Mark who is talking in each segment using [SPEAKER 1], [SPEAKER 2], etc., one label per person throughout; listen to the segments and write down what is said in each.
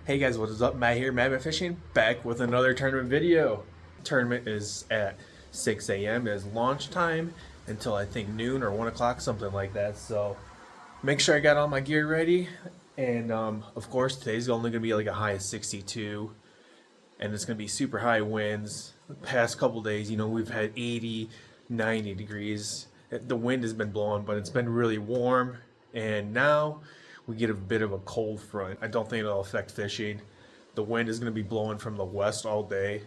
[SPEAKER 1] Hey guys, what is up? Matt here, Matt Fishing, back with another tournament video. Tournament is at 6 a.m. is launch time until I think noon or 1 o'clock, something like that. So make sure I got all my gear ready. And of course, today's only going to be like a high of 62. And it's going to be super high winds. The past couple days, we've had 80, 90 degrees. The wind has been blowing, but it's been really warm. And now we get a bit of a cold front. I don't think it'll affect fishing. The wind is going to be blowing from the west all day.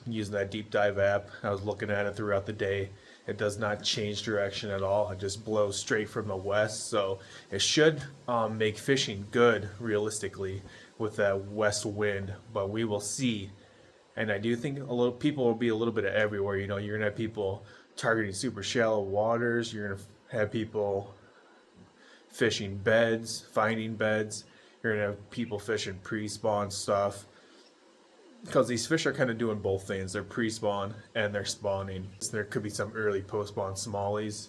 [SPEAKER 1] Using that deep dive app, I was looking at it throughout the day. It does not change direction at all. It just blows straight from the west. So it should make fishing good realistically with that west wind, but we will see. And I do think people will be a little bit of everywhere. You're going to have people targeting super shallow waters. You're going to have people fishing beds, finding beds. You're going to have people fishing pre-spawn stuff. Because these fish are kind of doing both things. They're pre-spawn and they're spawning. So there could be some early post-spawn smallies.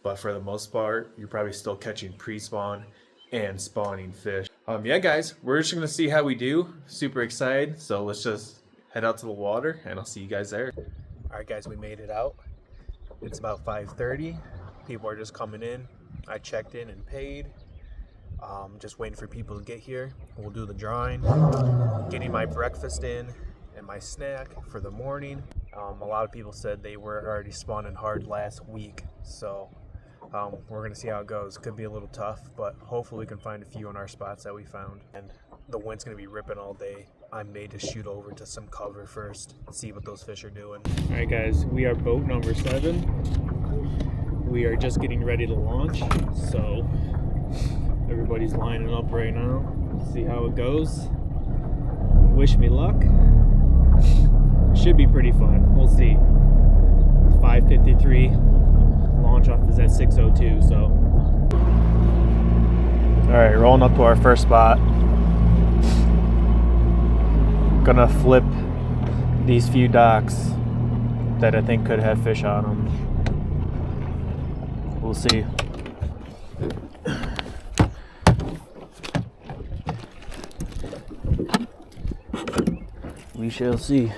[SPEAKER 1] But for the most part, you're probably still catching pre-spawn and spawning fish. Yeah, guys, we're just going to see how we do. Super excited. So let's just head out to the water and I'll see you guys there. All right, guys, we made it out. It's about 5:30. People are just coming in. I checked in and paid. Just waiting for people to get here. We'll do the drawing. Getting my breakfast in and my snack for the morning. A lot of people said they were already spawning hard last week, so we're gonna see how it goes. Could be a little tough, but hopefully we can find a few in our spots that we found. And the wind's gonna be ripping all day. I may just shoot over to some cover first and see what those fish are doing. All right, guys, we are boat number 7. We are just getting ready to launch, so everybody's lining up right now. See how it goes. Wish me luck. Should be pretty fun. We'll see. 5:53. Launch off is at 6:02. So. All right, rolling up to our first spot. Gonna flip these few docks that I think could have fish on them. We'll see. We shall see.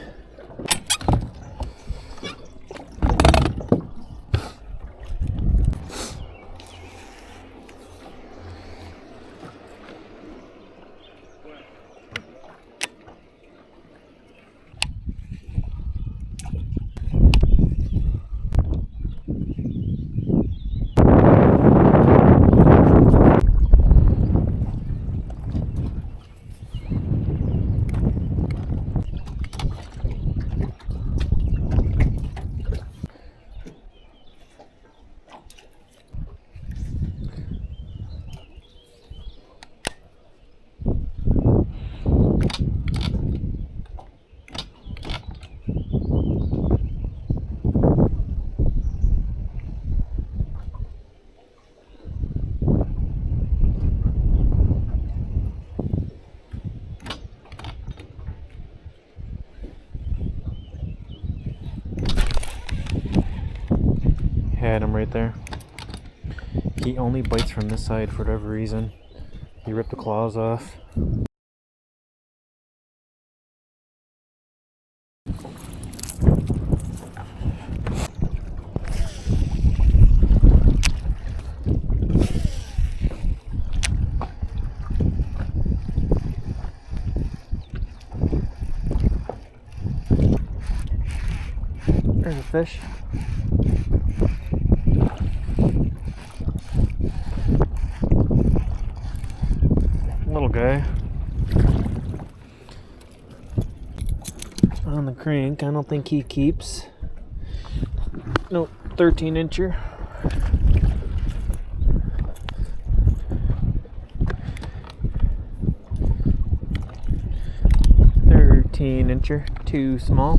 [SPEAKER 1] Had him right there. He only bites from this side for whatever reason. He ripped the claws off. There's a fish. Little guy on the crank. I don't think he keeps. Nope, 13-incher. Too small.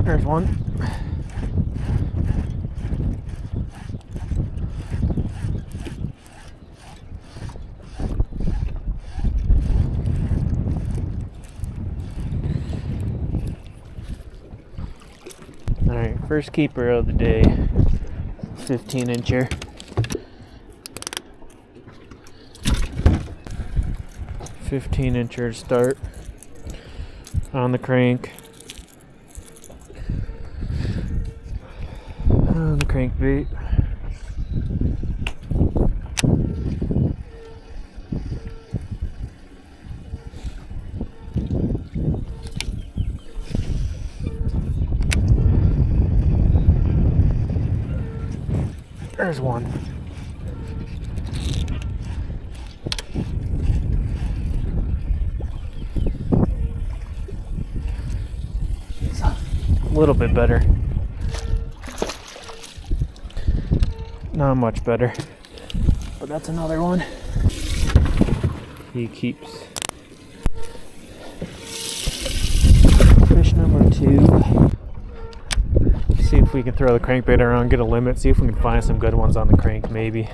[SPEAKER 1] There's one. Alright, first keeper of the day. 15-incher. To start on the crank. On the crankbait. There's one. A little bit better. Not much better. But that's another one. He keeps. Fish number 2. See if we can throw the crankbait around, get a limit, see if we can find some good ones on the crank maybe.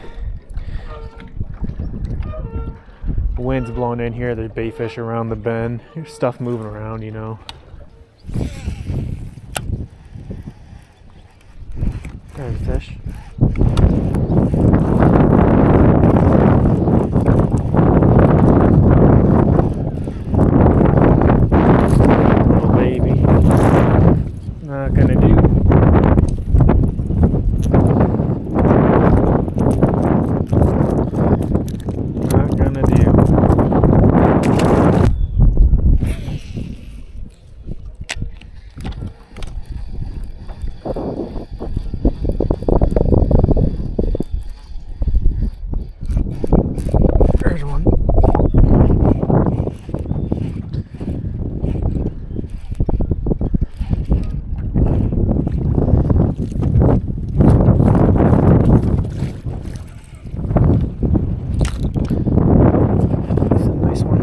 [SPEAKER 1] The wind's blowing in here, there's bait fish around the bend. There's stuff moving around, you know. There's a fish. Little baby. Not gonna do. Not gonna do. There's one. That's a nice one.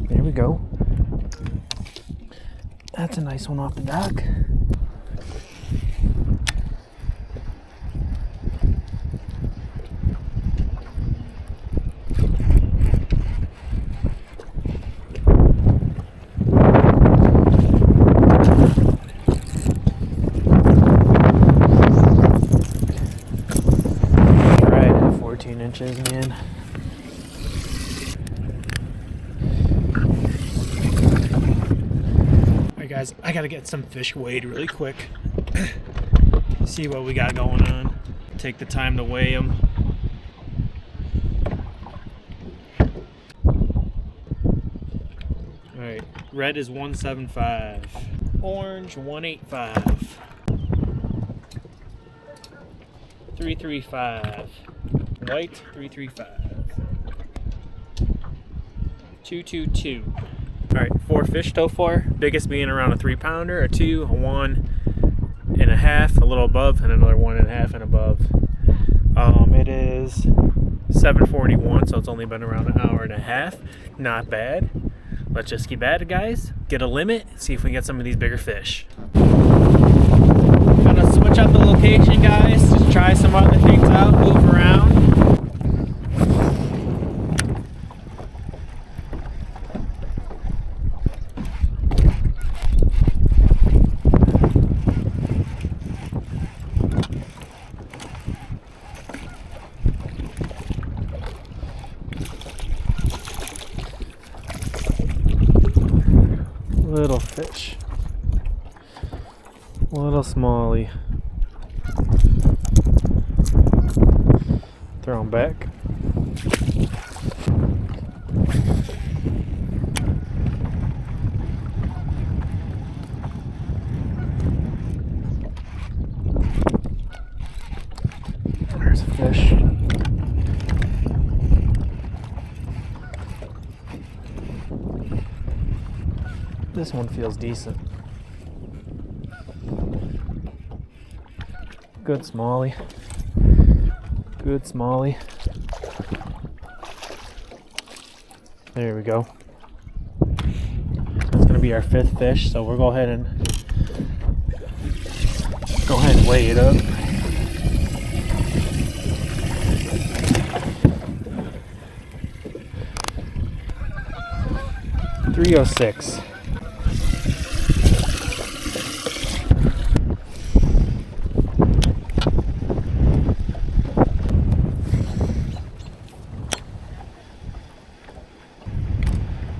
[SPEAKER 1] There we go. That's a nice one off the dock. Right, 14 inches, man. Alright guys, I gotta get some fish weighed really quick. See what we got going on. Take the time to weigh them. Alright, red is 175. Orange 185. 335. White 335. 222. Alright, 4 fish so far. Biggest being around a 3-pounder, a 2, a 1.5, a little above, and another 1.5 and above. It is 7:41, so it's only been around an hour and a half. Not bad. Let's just keep at it, guys. Get a limit, see if we can get some of these bigger fish. Gonna switch up the location, guys. Just try some other things out, move around. Little fish. Little smallie. Throw him back. There's a fish. This one feels decent. Good smallie. Good smallie. There we go. That's gonna be our 5th fish, so we'll go ahead and weigh it up.
[SPEAKER 2] 306.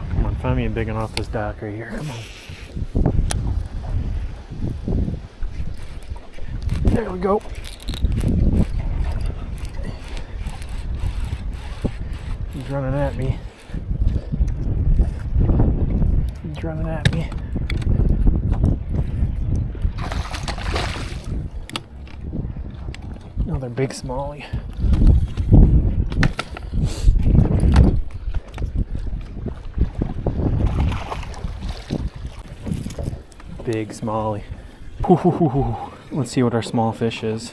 [SPEAKER 2] Come on, find me a big one off this dock right here. Come on. There we go. He's running at me. He's running at me. Another big smallie. Big smallie. Ooh, let's see what our small fish is.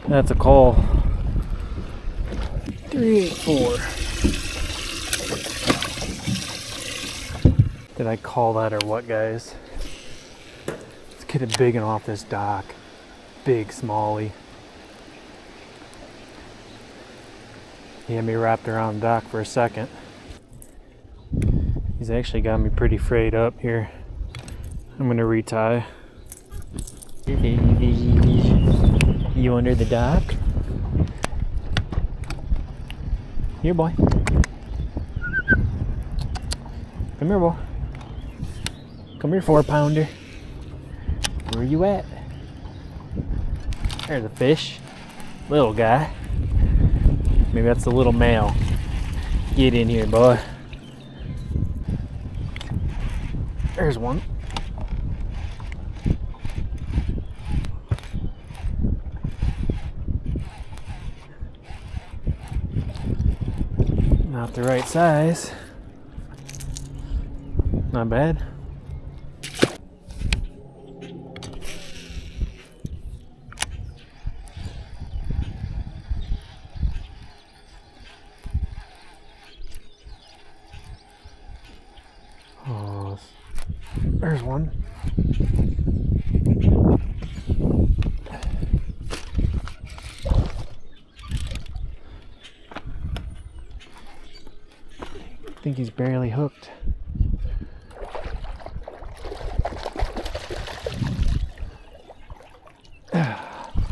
[SPEAKER 2] That's a call. 384. Did I call that or what, guys? Let's get a big one off this dock. Big smallie. He had me wrapped around the dock for a second. He's actually got me pretty frayed up here. I'm gonna retie. You under the dock? Here, boy. Come here, boy. Come here, 4-pounder. Where you at? There's a fish. Little guy. Maybe that's the little male. Get in here, boy. There's one. Not the right size. Not bad. Oh, there's one. I think he's barely hooked.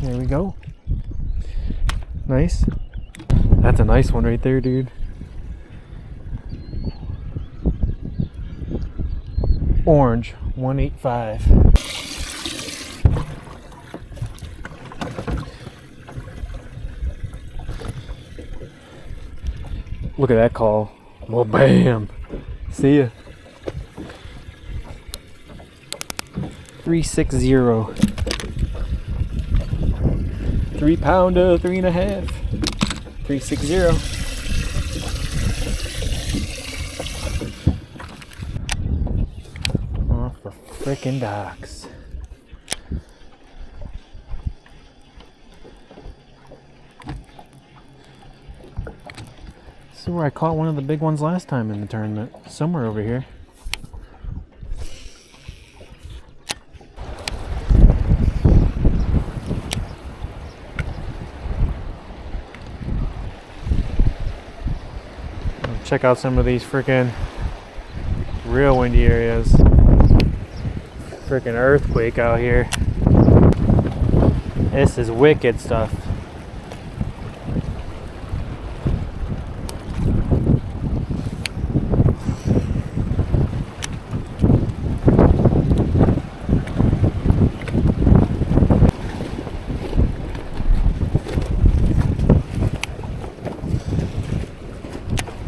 [SPEAKER 2] There we go. Nice. That's a nice one right there, dude. Orange, 185. Look at that call. Well, bam. See ya. 360. 3-pounder, 3.5. 360. Off the frickin' docks. This is where I caught one of the big ones last time in the tournament. Somewhere over here. Check out some of these freaking real windy areas. Freaking earthquake out here. This is wicked stuff.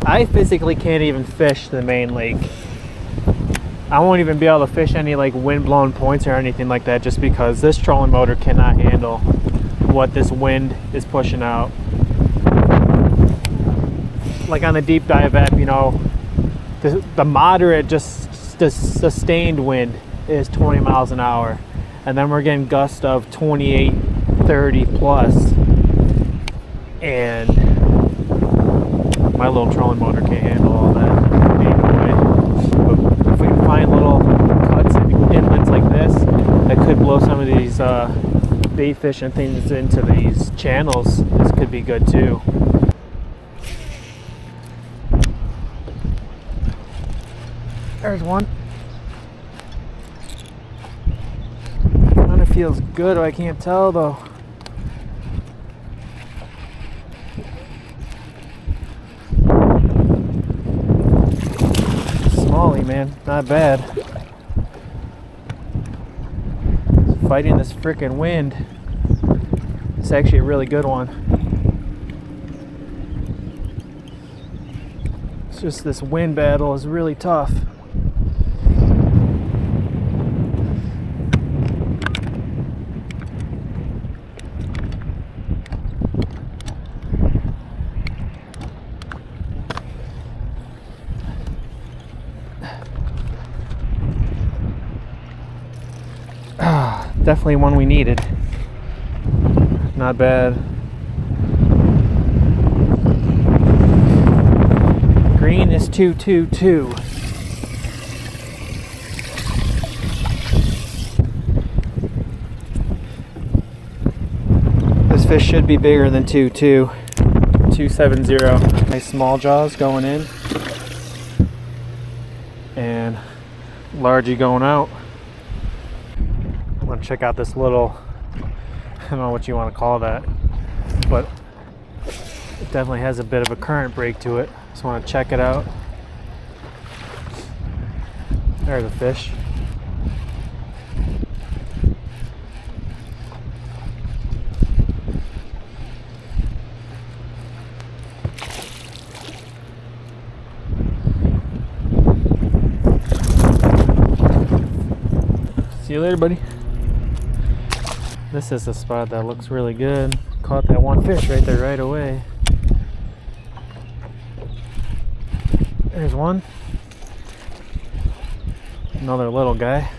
[SPEAKER 2] I physically can't even fish the main lake. I won't even be able to fish any like wind-blown points or anything like that, just because this trolling motor cannot handle what this wind is pushing out. Like on the deep dive app, you know, the moderate, just the sustained wind is 20 miles an hour, and then we're getting gusts of 28, 30 plus, and my little trolling motor can't handle all that. But if we can find little cuts and inlets like this that could blow some of these bait fish and things into these channels, this could be good too. There's one. Kind of feels good, I can't tell though. Smallie, man, not bad. Fighting this frickin' wind. It's actually a really good one. It's just this wind battle is really tough. Definitely one we needed. Not bad. Green is 222. This fish should be bigger than 2.2. 270. Nice small jaws going in. And largie going out. I'm gonna check out this little, I don't know what you want to call that, but it definitely has a bit of a current break to it. Just want to check it out. There's a fish. See you later, buddy. This is a spot that looks really good. Caught that one fish right there right away. There's one. Another little guy.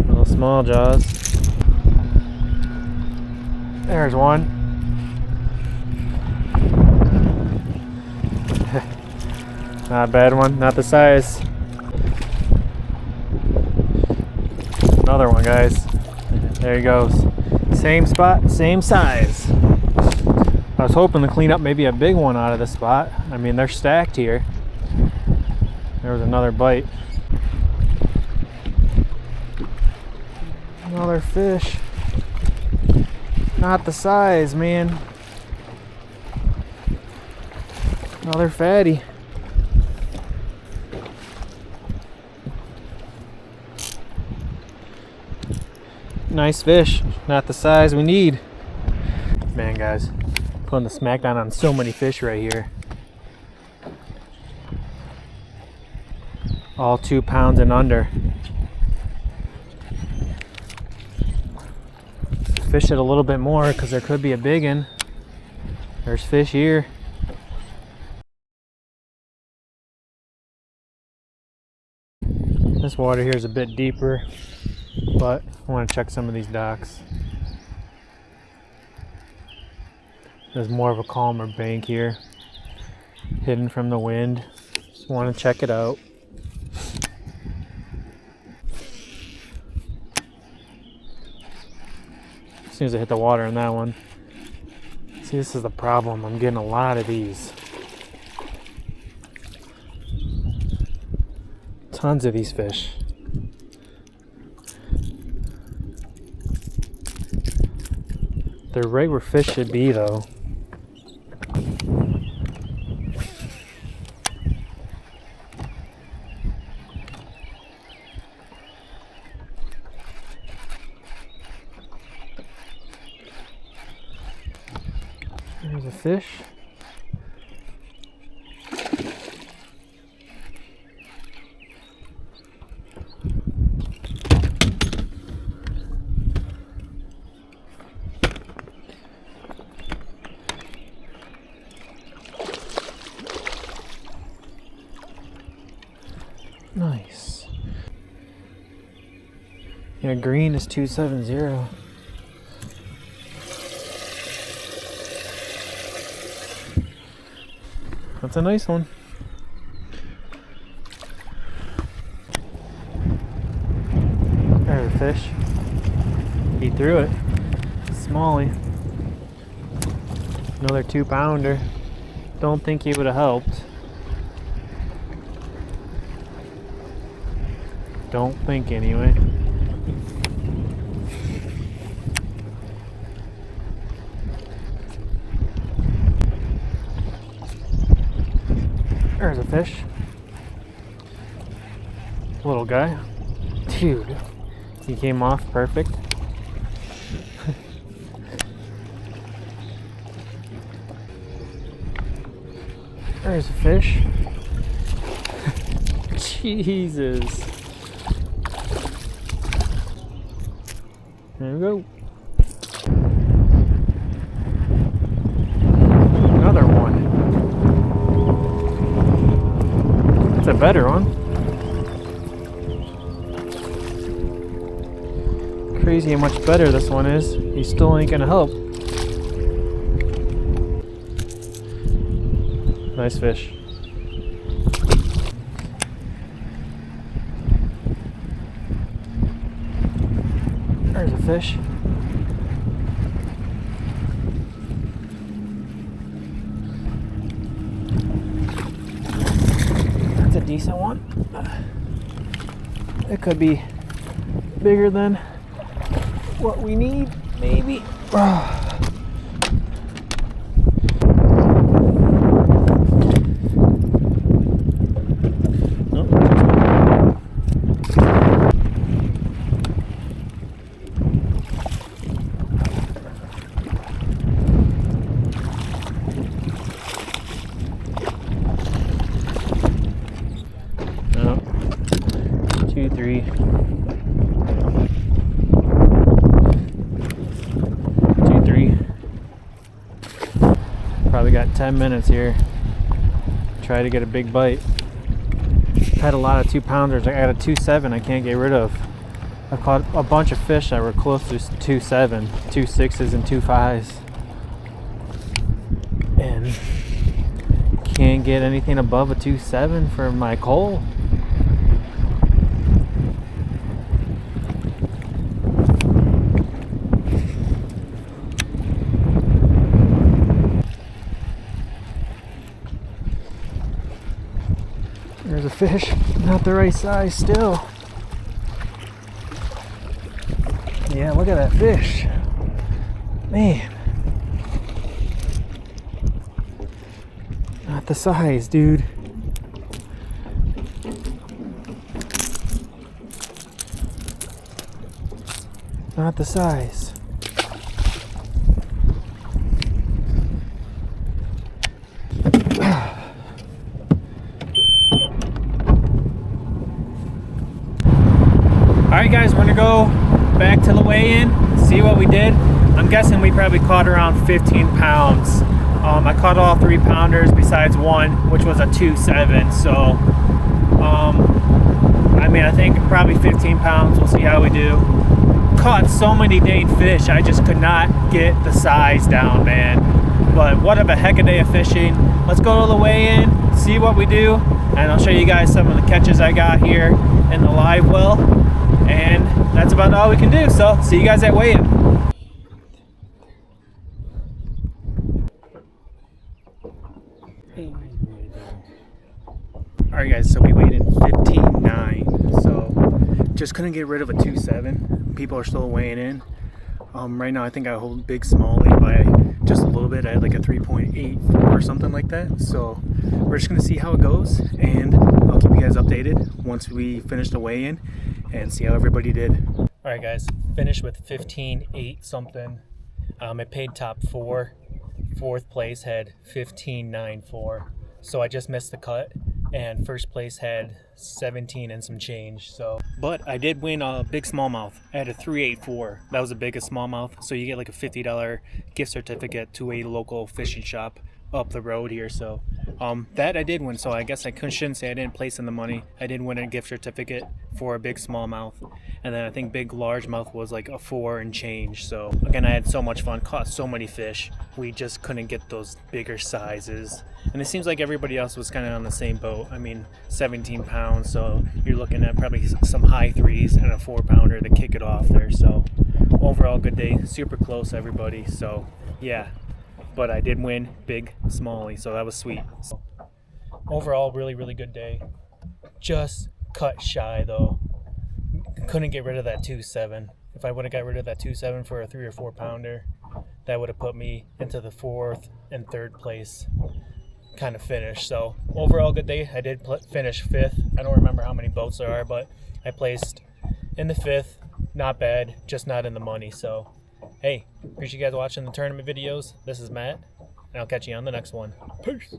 [SPEAKER 2] Little small jaws. There's one. Not a bad one, not the size. Another one, guys. There he goes. Same spot, same size. I was hoping to clean up maybe a big one out of the spot. I mean, they're stacked here. There was another bite. Another fish. Not the size, man. Another fatty. Nice fish, not the size we need. Man, guys, putting the smackdown on so many fish right here. All 2 pounds and under. Fish it a little bit more because there could be a big one. There's fish here. This water here is a bit deeper, but I want to check some of these docks. There's more of a calmer bank here, hidden from the wind. Just want to check it out. As soon as I hit the water on that one. See, this is the problem. I'm getting a lot of these. Tons of these fish. They're right where fish should be, though. There's a fish. Nice. Yeah, green is 270. That's a nice one. There's There's a fish. He threw it. Smallie. Another 2-pounder. Don't think he would have helped. Don't think anyway. There's a fish. Little guy. Dude. He came off perfect. There's a fish. Jesus. There we go. Another one. That's a better one. Crazy how much better this one is. He still ain't gonna help. Nice fish. There's a fish. That's a decent one. It could be bigger than what we need, maybe. Probably got 10 minutes here. Try to get a big bite. Had a lot of 2-pounders. I got a 2.7 I can't get rid of. I caught a bunch of fish that were close to 2.7, 2.6s and 2.5s. And can't get anything above a 2.7 for my coal. There's a fish, not the right size still. Yeah, look at that fish. Man. Not the size, dude. Not the size. Alright guys, we're gonna go back to the weigh-in, see what we did. I'm guessing we probably caught around 15 pounds. I caught all 3-pounders besides one, which was a 2.7. So, I mean, I think probably 15 pounds. We'll see how we do. Caught so many dang fish, I just could not get the size down, man. But what a heck of a day of fishing. Let's go to the weigh-in, see what we do, and I'll show you guys some of the catches I got here in the live well. And that's about all we can do. So, see you guys at weigh-in. Alright guys, so we weighed in 15.9. So, just couldn't get rid of a 2.7. People are still weighing in. Right now I think I hold big smallie by just a little bit. I had like a 3.84 or something like that. So, we're just going to see how it goes. And I'll keep you guys updated once we finish the weigh-in and see how everybody did. Alright guys, finished with 15.8 something. It paid top 4. Fourth place had 15.94. So I just missed the cut, and first place had 17 and some change. So, but I did win a big smallmouth. I had a 3.84. That was the biggest smallmouth. So you get like a $50 gift certificate to a local fishing shop up the road here. So That I did win, so I guess I shouldn't say I didn't place in the money. I did win a gift certificate for a big smallmouth, and then I think big largemouth was like a 4 and change. So again, I had so much fun, caught so many fish. We just couldn't get those bigger sizes, and it seems like everybody else was kind of on the same boat. I mean, 17 pounds, so you're looking at probably some high 3s and a 4-pounder to kick it off there. So overall, good day, super close everybody. So yeah. But I did win big smallie, so that was sweet. So, overall, really, really good day. Just cut shy though. Couldn't get rid of that 2.7. If I would have got rid of that 2.7 for a 3 or 4 pounder, that would have put me into the 4th and 3rd place kind of finish. So overall, good day. I did finish 5th. I don't remember how many boats there are, but I placed in the 5th. Not bad, just not in the money. So hey, appreciate you guys watching the tournament videos. This is Matt, and I'll catch you on the next one. Peace.